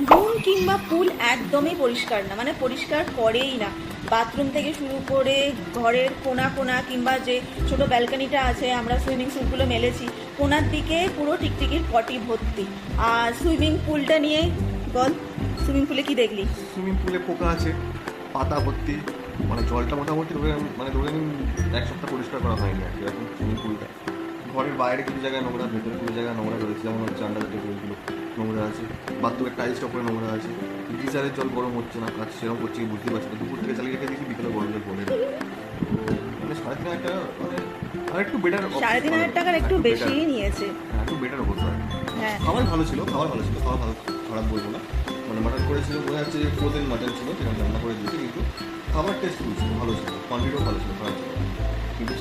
Room কিংবা পুল একদমই পরিষ্কার না, মানে পরিষ্কার করেই না। বাথরুম থেকে শুরু করে ঘরের কোনা কোনা কিংবা যে ছোট ব্যালকনিটা আছে, আমরা সুইমিং স্যুটগুলো মেলেছি, কোনার দিকে পুরো টিকটিকির পটি ভর্তি। আর সুইমিং পুলটা নিয়ে বল, সুইমিং পুলে কি দেখলি? সুইমিং পুলে পোকা আছে, পাতা ভর্তি, মানে জলটা মোটামুটি ধরে নিন এক সপ্তাহ পরিষ্কার করা হয়নি আর কি এখন সুইমিং পুলটা। ঘরের বাইরে কিছু জায়গায় নোংরা, ভেতরে কিছু জায়গায় নোংরা রয়েছে, যেমন হচ্ছে আন্ডার টেবিলগুলো নোংরা আছে, বাথরুমের টাইলসটা উপরে নোংরা আছে, গিজারের জল গরম হচ্ছে না, কাজ সেরকম করছে কি বুঝতে পারছি না। দুপুর থেকে চালিয়ে রেখে দিয়েছি, বিকেলে গরম জল পড়ে। মানে 3,500 টাকা, মানে আর একটু বেটার, 3,500 টাকার একটু বেশিই নিয়েছে। হ্যাঁ, একটু বেটার অবস্থা। হ্যাঁ, খাবার ভালো ছিল, খাবার ভালো, খারাপ বলবো না। মানে মাটন করেছিল, বোঝা যাচ্ছে যে প্রোটিন মাটন ছিল, সেখানে রান্না করে দিয়েছে, কিন্তু খাবার টেস্টফুল ছিল, ভালো ছিল, কোয়ান্টিটিও ভালো ছিল, খারাপ ছিল না। কিন্তু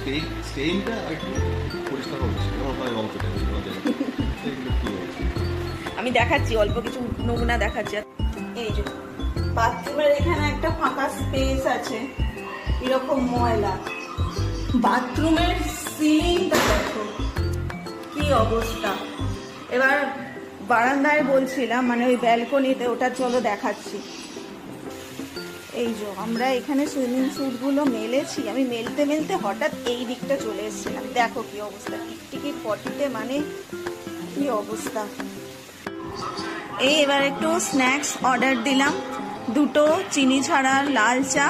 স্টেইনটা আর একটু পরিষ্কার হচ্ছে, যেমন ওখানে রং চটে গেছিল সেইগুলো কী হয়েছে। আমি দেখাচ্ছি, অল্প কিছু নমুনা দেখাচ্ছি। এই যে বাথরুমের এখানে একটা ফাঁকা স্পেস আছে, এরকম ময়লা। বাথরুমের সিলিংটা দেখো কি অবস্থা। এবার বারান্দায় বলছিলাম, মানে ওই ব্যালকনিতে, ওটা চলো দেখাচ্ছি। এই যে আমরা এখানে সুইমিং স্যুটগুলো মেলেছি, আমি মেলতে মেলতে হঠাৎ এই দিকটা চলে এসেছিলাম, দেখো কি অবস্থা, টিকটিকির পটিতে, মানে কি অবস্থা। এই এবার একটু স্ন্যাক্স অর্ডার দিলাম, 2 চিনি ছাড়া লাল চা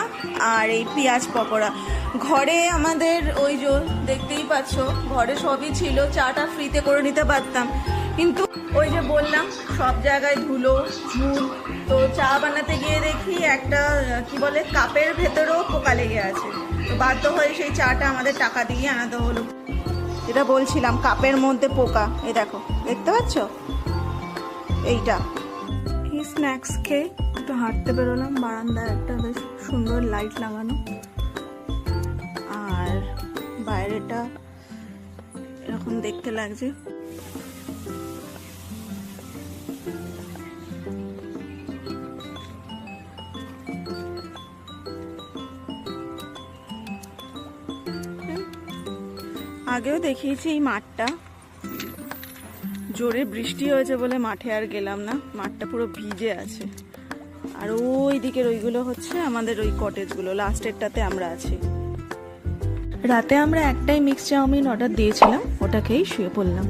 আর এই পেঁয়াজ পকোড়া। ঘরে আমাদের ওই যে দেখতেই পাচ্ছ, ঘরে সবই ছিল, চাটা ফ্রিতে করে নিতে পারতাম, কিন্তু ওই যে বললাম সব জায়গায় ধুলো ঝুল, তো চা বানাতে গিয়ে দেখি একটা কি বলে কাপের ভেতরেও পোকা লেগে আছে, তো বাধ্য হয়ে সেই চাটা আমাদের টাকা দিয়ে আনাতে হলো। যেটা বলছিলাম, কাপের মধ্যে পোকা, এই দেখো, দেখতে পাচ্ছ এইটা। এই স্ন্যাক্স খেয়ে একটু হাঁটতে বেরোলাম, বারান্দায় একটা বেশ সুন্দর লাইট লাগানো, আর বাইরেটা এরকম দেখতে লাগছে। আগেও দেখিয়েছি এই মাঠটা, জোরে বৃষ্টি হয়েছে বলে মাঠে আর গেলাম না, মাঠটা পুরো ভিজে আছে। আর ওই দিকের ওইগুলো হচ্ছে আমাদের ওই কটেজগুলো, লাস্টেরটাতে আমরা আছি। রাতে আমরা একটাই মিক্স চাউমিন অর্ডার দিয়েছিলাম, ওটা খেয়েই শুয়ে পড়লাম।